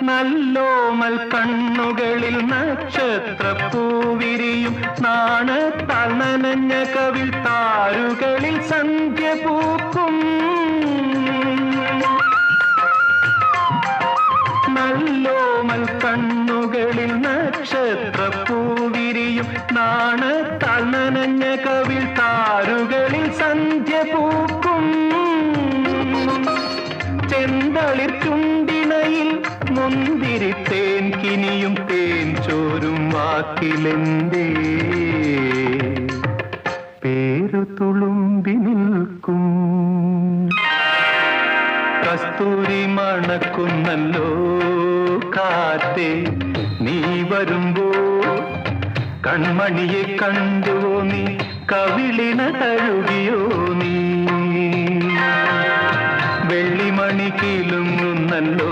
നല്ലോമൽ കണ്ണുകളിൽ നക്ഷത്രപ്പൂവിരിയും നാണത്താൽ നനഞ്ഞ കവിൾ താരുകളിൽ സന്ധ്യ പൂക്കും. നല്ലോമൽ കണ്ണുകളിൽ നക്ഷത്രപ്പൂവിരിയും നാണത്താൽ നനഞ്ഞ കവിൾ താരുകളിൽ സന്ധ്യ പൂക്കും. ചെന്തളിർ ചുണ്ടിണയിൽ മുന്തിരി തേൻ കിനിയും തേൻ ചോരും വാക്കിലെന്തേ പേരു തുളുമ്പി നിൽക്കും. കസ്തൂരി മണക്കുന്നല്ലോ കാറ്റേ നീ വരുമ്പോ, കൺമണിയെ കണ്ടുവോ നീ, കവിളിന തഴുകിയോ നീ, വെള്ളിമണി കിലുങ്ങുന്നല്ലോ